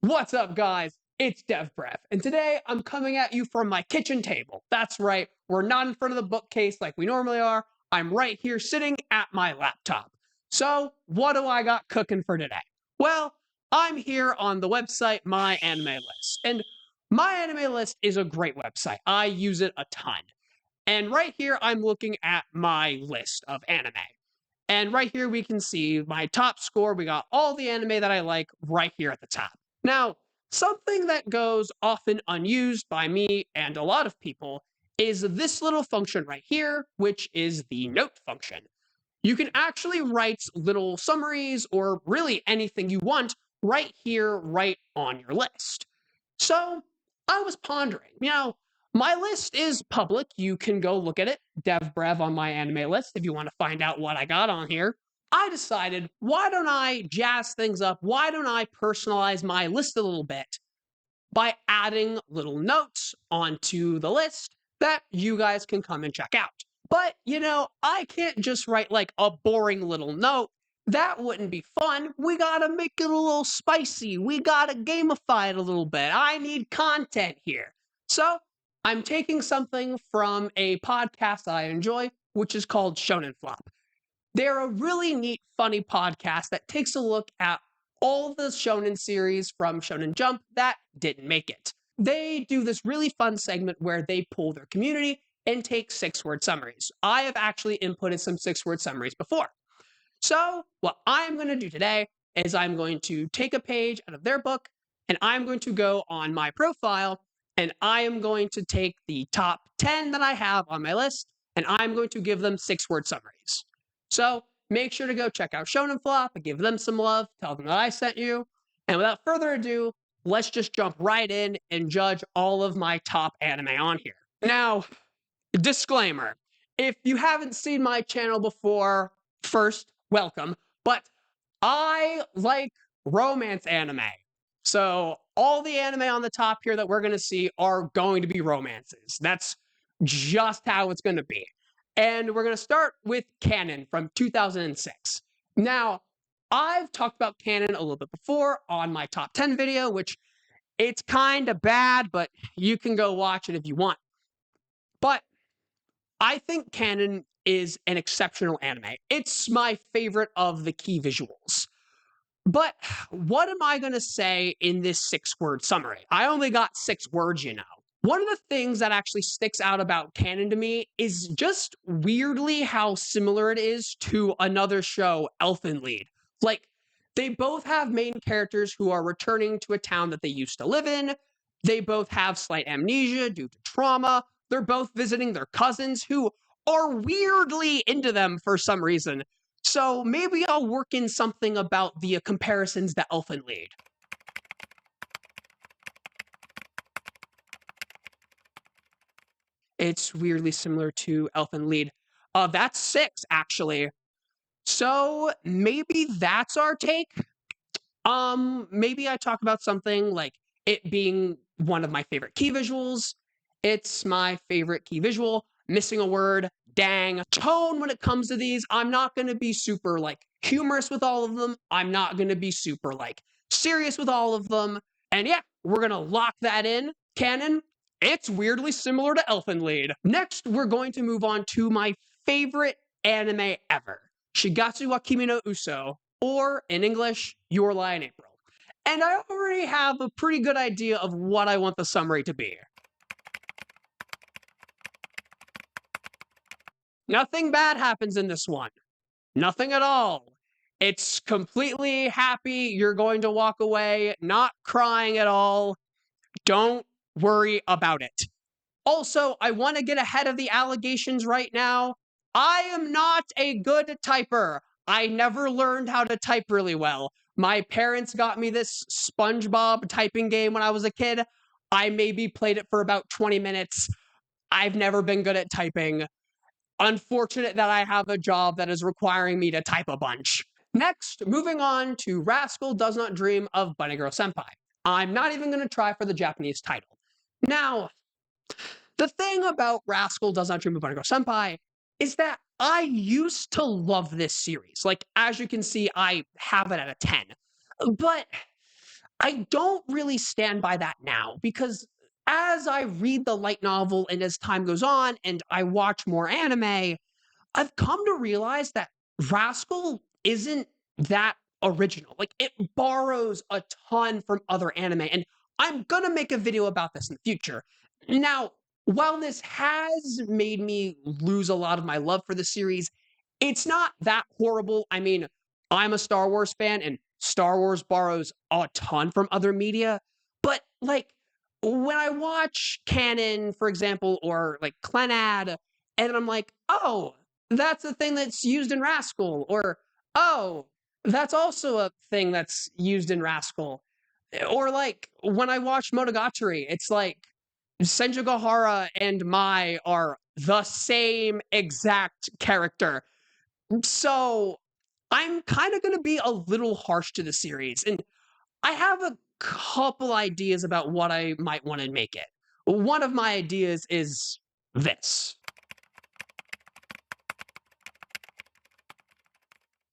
What's up, guys? It's devbrevyt, and today I'm coming at you from my kitchen table. That's right, we're not in front of the bookcase like we normally are. I'm right here sitting at my laptop. So, what do I got cooking for today? Well, I'm here on the website My Anime List, and My Anime List is a great website. I use it a ton. And right here, I'm looking at my list of anime. And right here, we can see my top score. We got all the anime that I like right here at the top. Now, something that goes often unused by me and a lot of people is this little function right here, which is the note function. You can actually write little summaries or really anything you want right here, right on your list. So I was pondering, my list is public. You can go look at it, devbrevyt on My Anime List, if you want to find out what I got on here. I decided, why don't I jazz things up? Why don't I personalize my list a little bit by adding little notes onto the list that you guys can come and check out? But, I can't just write like a boring little note. That wouldn't be fun. We gotta make it a little spicy. We gotta gamify it a little bit. I need content here. So, I'm taking something from a podcast I enjoy, which is called Shonen Flop. They're a really neat, funny podcast that takes a look at all the shonen series from Shonen Jump that didn't make it. They do this really fun segment where they pull their community and take 6-word summaries. I have actually inputted some 6-word summaries before. So what I'm going to do today is I'm going to take a page out of their book and I'm going to go on my profile and I am going to take the top 10 that I have on my list and I'm going to give them 6-word summaries. So make sure to go check out Shonen Flop and give them some love. Tell them that I sent you. And without further ado, let's just jump right in and judge all of my top anime on here. Now, disclaimer, if you haven't seen my channel before, first, welcome, but I like romance anime. So all the anime on the top here that we're going to see are going to be romances. That's just how it's going to be. And we're going to start with Canon from 2006. Now, I've talked about Canon a little bit before on my top 10 video, which it's kind of bad, but you can go watch it if you want. But I think Canon is an exceptional anime. It's my favorite of the key visuals. But what am I going to say in this 6-word summary? I only got 6 words, One of the things that actually sticks out about Canon to me is just weirdly how similar it is to another show, Elfen Lied. Like, they both have main characters who are returning to a town that they used to live in. They both have slight amnesia due to trauma. They're both visiting their cousins who are weirdly into them for some reason. So maybe I'll work in something about the comparisons to Elfen Lied. It's weirdly similar to Elfen Lied. That's 6, actually. So maybe that's our take. Maybe I talk about something like it being one of my favorite key visuals. It's my favorite key visual. Missing a word. Dang. Tone when it comes to these. I'm not going to be super, humorous with all of them. I'm not going to be super, serious with all of them. And yeah, we're going to lock that in. Canon, it's weirdly similar to Elfen Lied. Next, we're going to move on to my favorite anime ever. Shigatsu wa Kimi no Uso, or in English, Your Lie in April. And I already have a pretty good idea of what I want the summary to be. Nothing bad happens in this one. Nothing at all. It's completely happy. You're going to walk away, not crying at all. Don't worry about it. Also, I want to get ahead of the allegations right now. I am not a good typer. I never learned how to type really well. My parents got me this SpongeBob typing game when I was a kid. I maybe played it for about 20 minutes. I've never been good at typing. Unfortunate that I have a job that is requiring me to type a bunch. Next, moving on to Rascal Does Not Dream of Bunny Girl Senpai. I'm not even going to try for the Japanese title. Now, the thing about Rascal Does Not Dream of Bunny Girl Senpai is that I used to love this series. As you can see, I have it at a 10. But I don't really stand by that now because as I read the light novel and as time goes on and I watch more anime, I've come to realize that Rascal isn't that original. Like it borrows a ton from other anime, and I'm gonna make a video about this in the future. Now, while this has made me lose a lot of my love for the series, it's not that horrible. I mean, I'm a Star Wars fan, and Star Wars borrows a ton from other media, but like when I watch Canon, for example, or like Clenad, and I'm like, oh, that's a thing that's used in Rascal, or oh, that's also a thing that's used in Rascal. Or like when I watch Monogatari, it's like Senjugahara and Mai are the same exact character. So I'm kind of going to be a little harsh to the series, and I have a couple ideas about what I might want to make it. One of my ideas is this.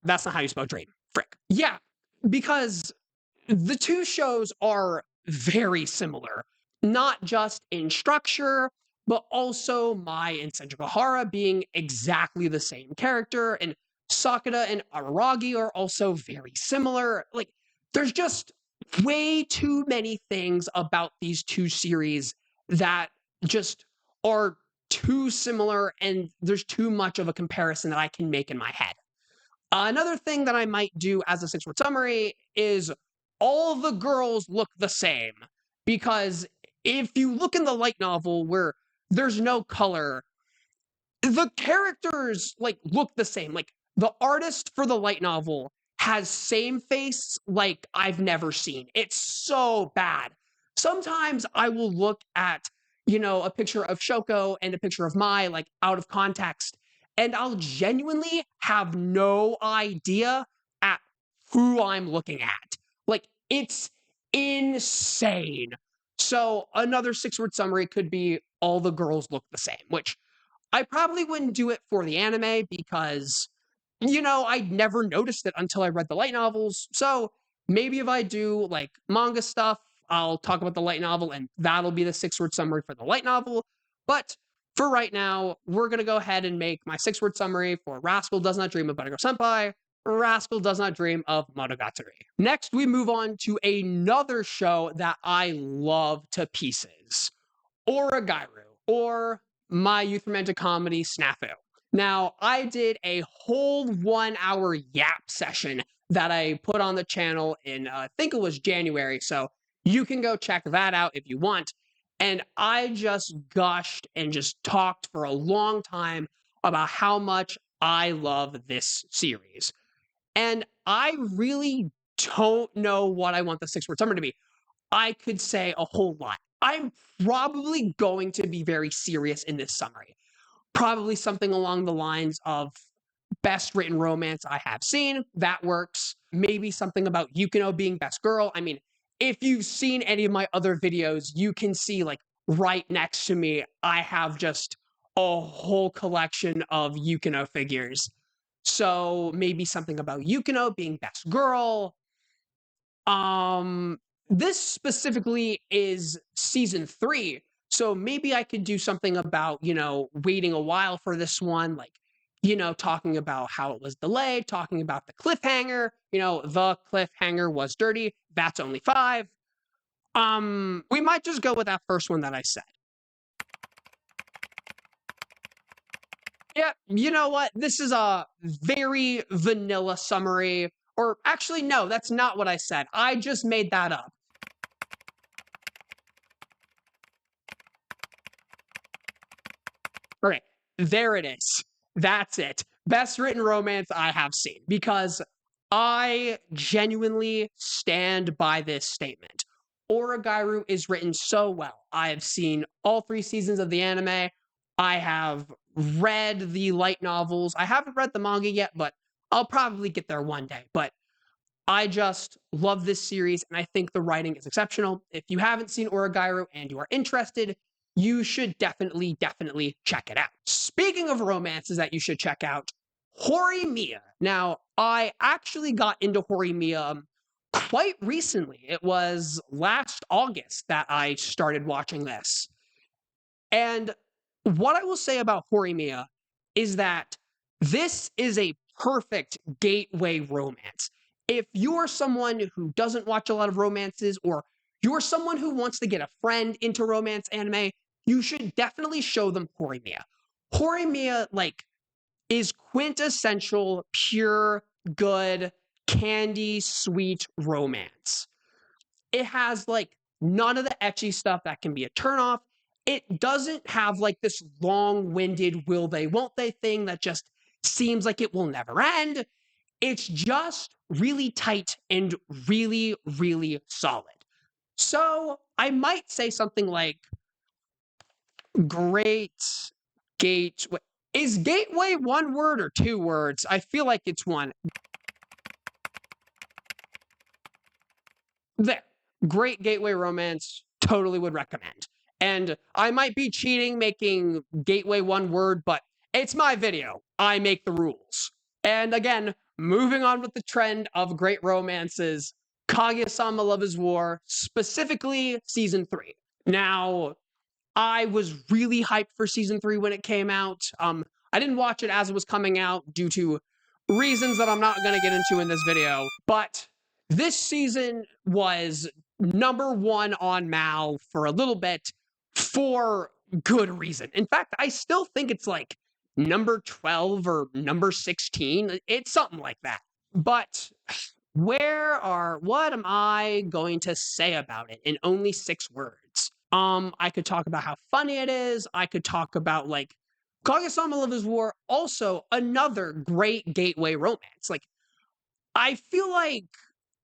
That's not how you spell dream. Frick. Yeah, because the two shows are very similar, not just in structure, but also Mai and Senjugahara being exactly the same character, and Sakura and Araragi are also very similar. Like, there's just way too many things about these two series that just are too similar, and there's too much of a comparison that I can make in my head. Another thing that I might do as a six-word summary is all the girls look the same. Because if you look in the light novel where there's no color, the characters like look the same. Like the artist for the light novel has same face like I've never seen. It's so bad. Sometimes I will look at, a picture of Shoko and a picture of Mai like out of context, and I'll genuinely have no idea at who I'm looking at. Like it's insane. So another six-word summary could be all the girls look the same, which I probably wouldn't do it for the anime because, I'd never noticed it until I read the light novels. So maybe if I do like manga stuff, I'll talk about the light novel and that'll be the six-word summary for the light novel. But for right now, we're going to go ahead and make my six-word summary for Rascal Does Not Dream of Bunny Girl Senpai, Rascal Does Not Dream of Monogatari. Next, we move on to another show that I love to pieces, Oragairu, or My Youth Romantic Comedy Snafu. Now, I did a whole 1 hour yap session that I put on the channel in, I think it was January, so you can go check that out if you want. And I just gushed and just talked for a long time about how much I love this series. And I really don't know what I want the six-word summary to be. I could say a whole lot. I'm probably going to be very serious in this summary. Probably something along the lines of best written romance I have seen. That works. Maybe something about Yukino being best girl. I mean, if you've seen any of my other videos, you can see like right next to me, I have just a whole collection of Yukino figures. So maybe something about Yukino being best girl. Um, this specifically is season 3, so maybe I could do something about, waiting a while for this one, like, talking about how it was delayed, talking about the cliffhanger, the cliffhanger was dirty, that's only 5. We might just go with that first one that I said. Yeah, you know what? This is a very vanilla summary. Or actually, no, that's not what I said. I just made that up. Okay, there it is. That's it. Best written romance I have seen. Because I genuinely stand by this statement. Oragairu is written so well. I have seen all 3 seasons of the anime. I have read the light novels. I haven't read the manga yet, but I'll probably get there one day. But I just love this series, and I think the writing is exceptional. If you haven't seen Oragairu and you are interested, you should definitely check it out. Speaking of romances that you should check out, Haimiya. Now, I actually got into Haimiya quite recently. It was last August that I started watching this. And what I will say about Haimiya is that this is a perfect gateway romance. If you are someone who doesn't watch a lot of romances, or you're someone who wants to get a friend into romance anime, you should definitely show them Haimiya. Haimiya, like, is quintessential, pure, good, candy, sweet romance. It has like none of the ecchi stuff that can be a turnoff. It doesn't have like this long-winded will they, won't they thing that just seems like it will never end. It's just really tight and really, really solid. So I might say something like great gate. Is gateway one word or two words? I feel like it's one. There. Great gateway romance. Totally would recommend. And I might be cheating making gateway one word, but it's my video. I make the rules. And again, moving on with the trend of great romances, Kaguya-sama Love is War, specifically season 3. Now, I was really hyped for season 3 when it came out. I didn't watch it as it was coming out due to reasons that I'm not going to get into in this video, but this season was number 1 on Mal for a little bit for good reason. In fact, I still think it's like number 12 or number 16. It's something like that. But what am I going to say about it in only 6 words? I could talk about how funny it is. I could talk about like Kaguya-sama Love is War, also another great gateway romance. Like, I feel like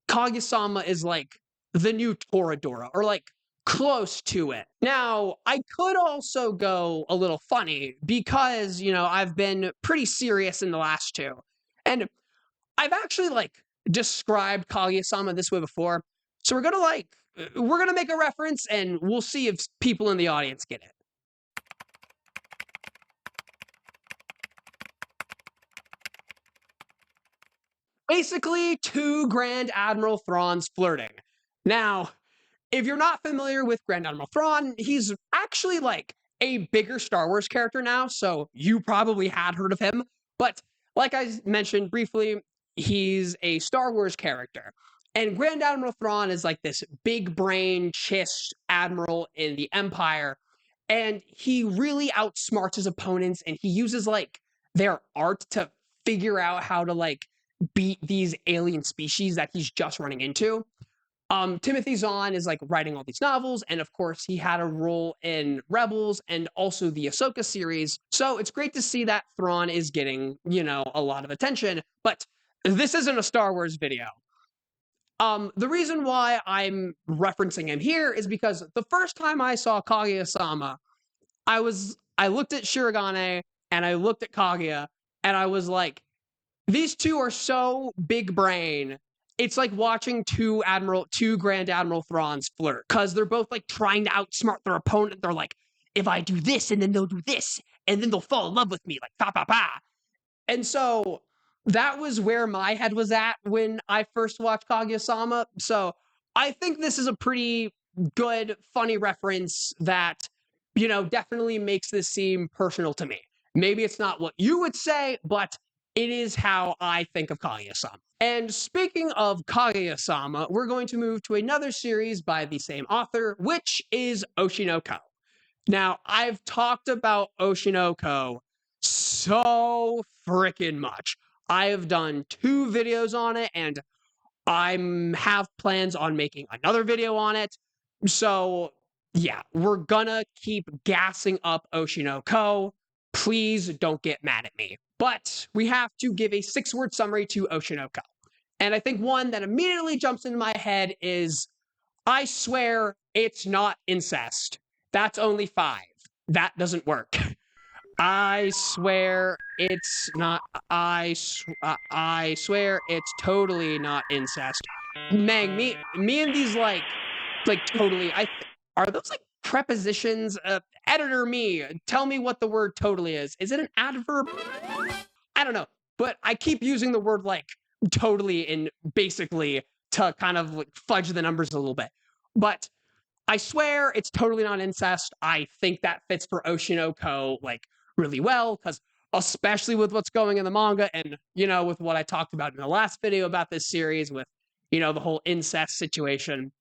Kaguya-sama is like the new Toradora, or like close to it. Now, I could also go a little funny because, I've been pretty serious in the last 2. And I've actually like described Kaguya-sama this way before. So we're gonna make a reference and we'll see if people in the audience get it. Basically, 2 Grand Admiral Thrawns flirting. Now, if you're not familiar with Grand Admiral Thrawn, he's actually like a bigger Star Wars character now, so you probably had heard of him. But like I mentioned briefly, he's a Star Wars character. And Grand Admiral Thrawn is like this big brain, chiss admiral in the Empire. And he really outsmarts his opponents, and he uses like their art to figure out how to like beat these alien species that he's just running into. Timothy Zahn is like writing all these novels, and of course, he had a role in Rebels and also the Ahsoka series. So it's great to see that Thrawn is getting, a lot of attention. But this isn't a Star Wars video. The reason why I'm referencing him here is because the first time I saw Kaguya-sama, I looked at Shirogane and I looked at Kaguya, and I was like, these two are so big brain. It's like watching two Grand Admiral Thrawns flirt, because they're both like trying to outsmart their opponent. They're like, if I do this, and then they'll do this, and then they'll fall in love with me, like pa pa pa. And so that was where my head was at when I first watched Kaguya-sama. So I think this is a pretty good, funny reference that, definitely makes this seem personal to me. Maybe it's not what you would say, but it is how I think of Kaguya-sama. And speaking of Kaguya-sama, we're going to move to another series by the same author, which is Oshinoko. Now, I've talked about Oshinoko so freaking much. I have done 2 videos on it, and I have plans on making another video on it. So, yeah, we're gonna keep gassing up Oshinoko. Please don't get mad at me. But we have to give a 6-word summary to Oshinoko. And I think one that immediately jumps into my head is, I swear it's not incest. That's only 5. That doesn't work. I swear it's not. I swear it's totally not incest. Mang, me and these like totally. Are those like prepositions? Editor me, tell me what the word totally is. Is it an adverb? I don't know, but I keep using the word like totally in basically to kind of like fudge the numbers a little bit. But I swear it's totally not incest. I think that fits for Oshinoko like really well, because especially with what's going in the manga and, with what I talked about in the last video about this series with, the whole incest situation.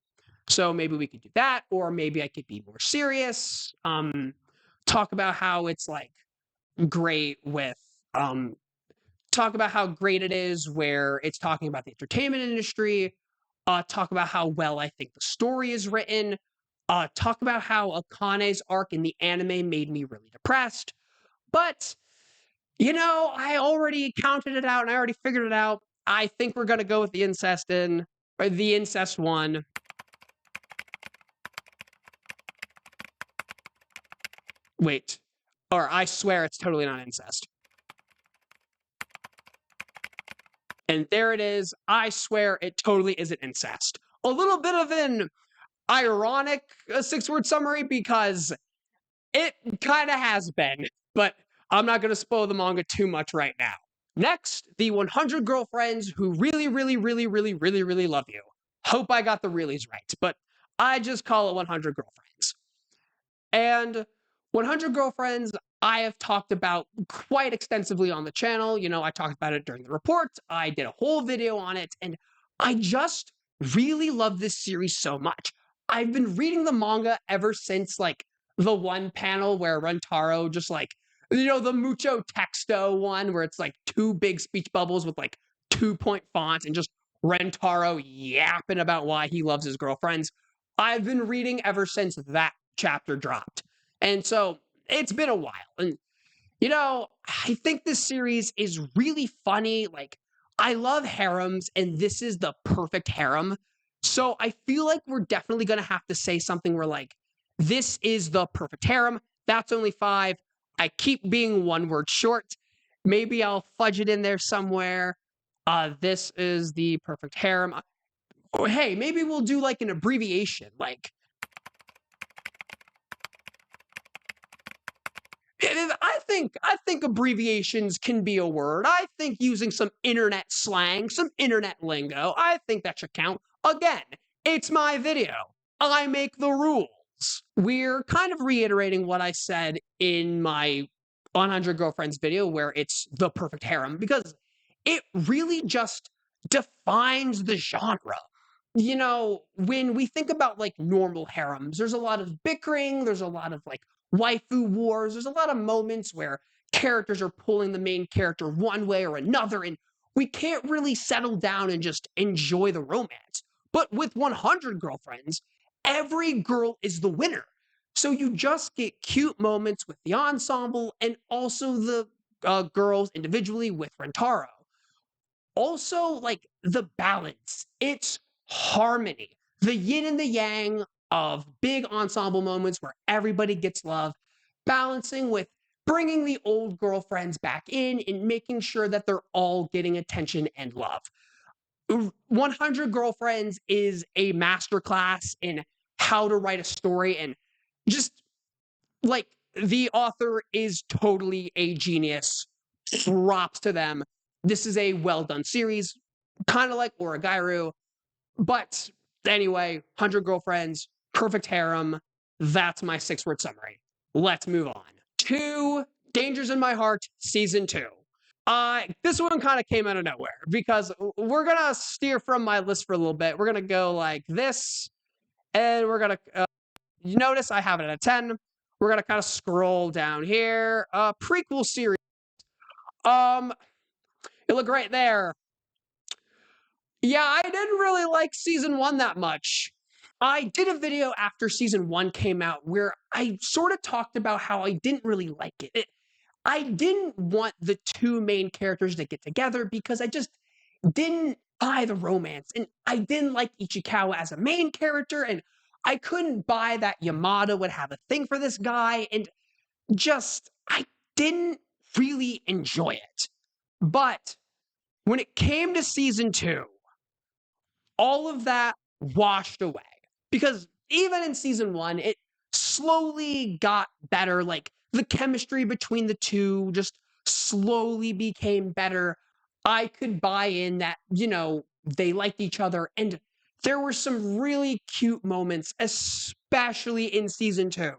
So maybe we could do that, or maybe I could be more serious. Talk about how it's like great with talk about how great it is where it's talking about the entertainment industry, talk about how well I think the story is written, talk about how Akane's arc in the anime made me really depressed. But, I already counted it out and I already figured it out. I think we're going to go with the incest one. Wait, or I swear it's totally not incest. And there it is. I swear it totally isn't incest. A little bit of an ironic 6-word summary because it kind of has been, but I'm not going to spoil the manga too much right now. Next, the 100 girlfriends who really, really, really, really, really, really love you. Hope I got the reallys right, but I just call it 100 girlfriends. And 100 girlfriends, I have talked about quite extensively on the channel. I talked about it during the report. I did a whole video on it, and I just really love this series so much. I've been reading the manga ever since, like, the one panel where Rentaro just, like, the mucho texto one where it's, like, 2 big speech bubbles with, like, 2-point fonts and just Rentaro yapping about why he loves his girlfriends. I've been reading ever since that chapter dropped. And so it's been a while. And, I think this series is really funny. Like, I love harems, and this is the perfect harem. So I feel like we're definitely going to have to say something where, like, this is the perfect harem. That's only 5. I keep being 1 word short. Maybe I'll fudge it in there somewhere. This is the perfect harem. Or, hey, maybe we'll do like an abbreviation, like, I think abbreviations can be a word. I think using some internet slang, some internet lingo, I think that should count. Again, it's my video. I make the rules. We're kind of reiterating what I said in my 100 Girlfriends video where it's the perfect harem, because it really just defines the genre. When we think about like normal harems, there's a lot of bickering, there's a lot of like waifu wars, there's a lot of moments where characters are pulling the main character one way or another, and we can't really settle down and just enjoy the romance. But with 100 Girlfriends, every girl is the winner. So you just get cute moments with the ensemble and also the girls individually with Rentaro. Also, like, the balance, it's harmony, the yin and the yang of big ensemble moments where everybody gets love, balancing with bringing the old girlfriends back in and making sure that they're all getting attention and love. 100 Girlfriends is a masterclass in how to write a story, and just like, the author is totally a genius. Props to them. This is a well done series, kind of like Origairu. But anyway, 100 Girlfriends, perfect harem. That's my 6-word summary. Let's move on to Dangers in My Heart, Season 2. This one kind of came out of nowhere because we're going to steer from my list for a little bit. We're going to go like this, and we're going to, you notice I have it at a 10. We're going to kind of scroll down here. Prequel series. You look right there. Yeah, I didn't really like Season 1 that much. I did a video after Season 1 came out where I sort of talked about how I didn't really like it. I didn't want the 2 main characters to get together because I just didn't buy the romance. And I didn't like Ichikawa as a main character, and I couldn't buy that Yamada would have a thing for this guy, and just, I didn't really enjoy it. But when it came to Season 2, all of that washed away. Because even in Season 1, it slowly got better. Like, the chemistry between the 2 just slowly became better. I could buy in that, they liked each other, and there were some really cute moments, especially in season 2.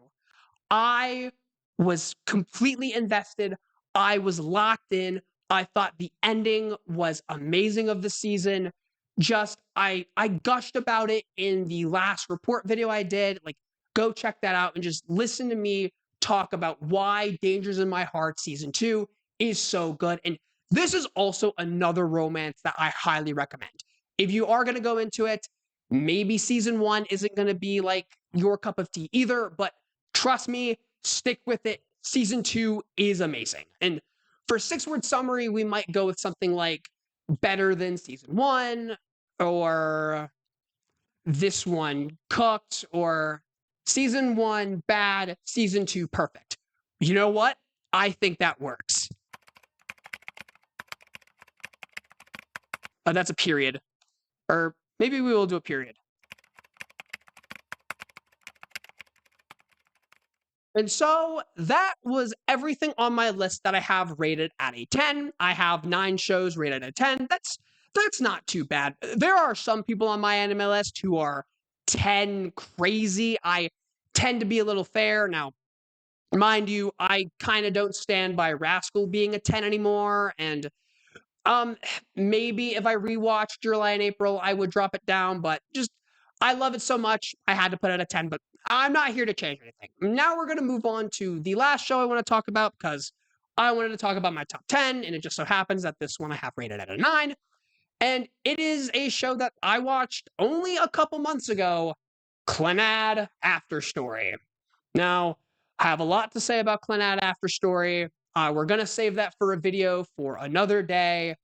I was completely invested. I was locked in. I thought the ending was amazing of the season. Just I gushed about it in the last report video I did. Like, go check that out and just listen to me talk about why Dangers in My Heart season 2 is so good. And this is also another romance that I highly recommend. If you are going to go into it, maybe season 1 isn't going to be like your cup of tea either, but trust me, stick with it. Season 2 is amazing. And for 6-word summary, we might go with something like better than season 1, or this one cooked, or season 1 bad, season 2 perfect. You know what? I think that works. That's a period. Or maybe we will do a period. And so that was everything on my list that I have rated at a 10. I have 9 shows rated at a 10. That's not too bad. There are some people on my anime list who are 10 crazy. I tend to be a little fair. Now, mind you, I kind of don't stand by Rascal being a 10 anymore, and maybe if I rewatched July and April, I would drop it down, but just I love it so much, I had to put it at 10, but I'm not here to change anything. Now we're going to move on to the last show I want to talk about, because I wanted to talk about my top 10, and it just so happens that this one I have rated at a 9. And it is a show that I watched only a couple months ago, Clannad After Story. Now, I have a lot to say about Clannad After Story. We're going to save that for a video for another day.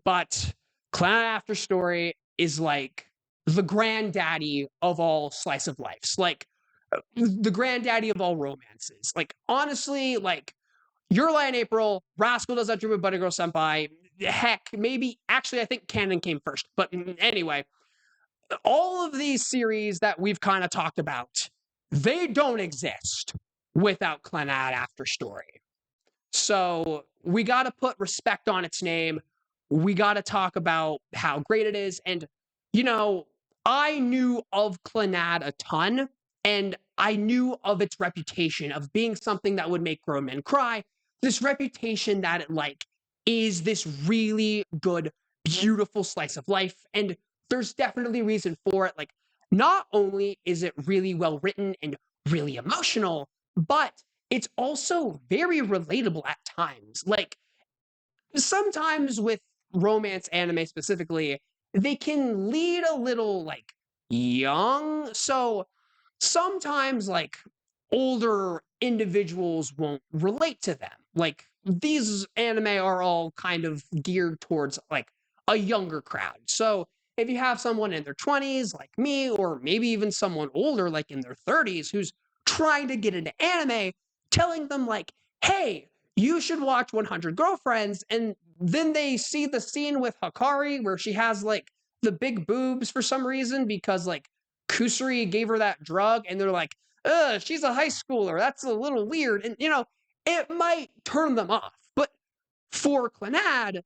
But Clannad After Story is like the granddaddy of all slice of lives. Like, the granddaddy of all romances. Like, honestly, like, Your Lie in April, Rascal Does Not Dream of Bunny Girl Senpai. Heck, maybe, actually, I think Canon came first. But anyway, all of these series that we've kind of talked about, they don't exist without Clannad After Story. So we got to put respect on its name. We got to talk about how great it is. And, you know, I knew of Clannad a ton, and I knew of its reputation of being something that would make grown men cry. This reputation that it, like, is this really good, beautiful slice of life. And there's definitely reason for it. Like, not only is it really well written and really emotional, but it's also very relatable at times. Like, sometimes with romance anime specifically, they can lead a little like young. So sometimes like older individuals won't relate to them. Like, these anime are all kind of geared towards like a younger crowd. So if you have someone in their 20s like me, or maybe even someone older like in their 30s who's trying to get into anime, telling them like, hey, you should watch 100 Girlfriends, and then they see the scene with Hakari where she has like the big boobs for some reason because like Kusuri gave her that drug, and they're like, ugh, she's a high schooler. That's a little weird. And, you know, it might turn them off. But for Clannad,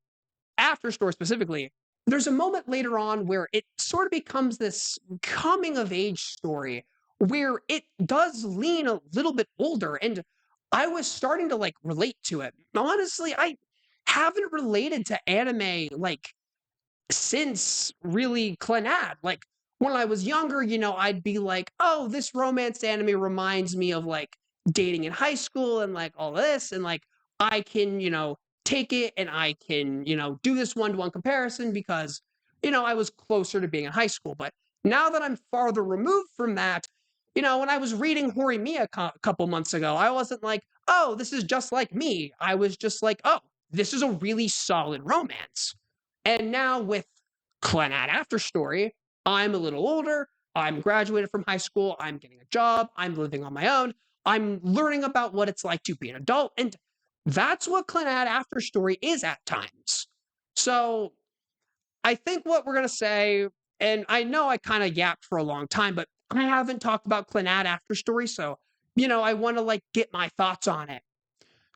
After Story specifically, there's a moment later on where it sort of becomes this coming of age story where it does lean a little bit older. And I was starting to like relate to it. Honestly, I haven't related to anime like since really Clannad. Like, when I was younger, you know, I'd be like, oh, this romance anime reminds me of like dating in high school and like all this. And like, I can, you know, take it and I can, you know, do this one-to-one comparison because, you know, I was closer to being in high school. But now that I'm farther removed from that, you know, when I was reading Haimiya a couple months ago, I wasn't like, oh, this is just like me. I was just like, oh, this is a really solid romance. And now with Clannad After Story, I'm a little older. I'm graduated from high school. I'm getting a job. I'm living on my own. I'm learning about what it's like to be an adult. And that's what Clannad After Story is at times. So I think what we're going to say, and I know I kind of yapped for a long time, but I haven't talked about Clannad After Story. So, you know, I want to like get my thoughts on it.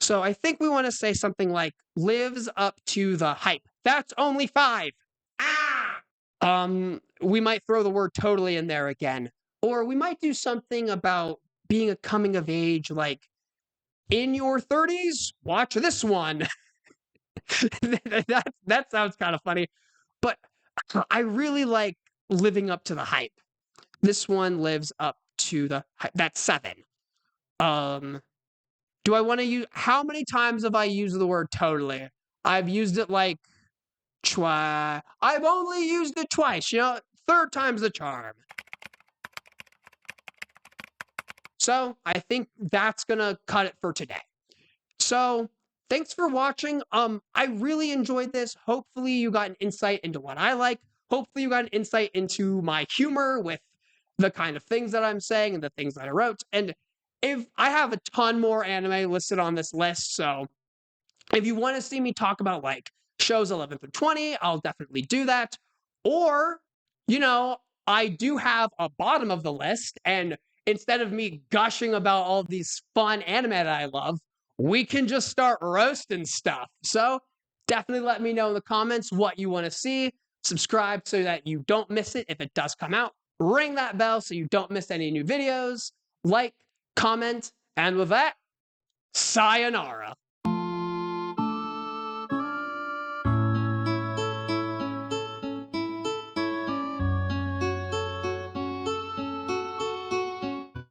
So I think we want to say something like lives up to the hype. That's only 5. Ah! We might throw the word totally in there again. Or we might do something about being a coming of age, like in your 30s, watch this one. that sounds kind of funny. But I really like living up to the hype. This one lives up to the hype. That's 7. Um, do I want to use how many times have I used the word totally? I've used it like twice. I've only used it twice, third time's the charm. So I think that's gonna cut it for today. So thanks for watching. I really enjoyed this. Hopefully you got an insight into what I like. Hopefully you got an insight into my humor with the kind of things that I'm saying and the things that I wrote. And if I have a ton more anime listed on this list, so if you want to see me talk about like shows 11 through 20, I'll definitely do that. Or, I do have a bottom of the list, and instead of me gushing about all these fun anime that I love, we can just start roasting stuff. So definitely let me know in the comments what you want to see. Subscribe so that you don't miss it if it does come out. Ring that bell so you don't miss any new videos. Like, comment, and with that, sayonara.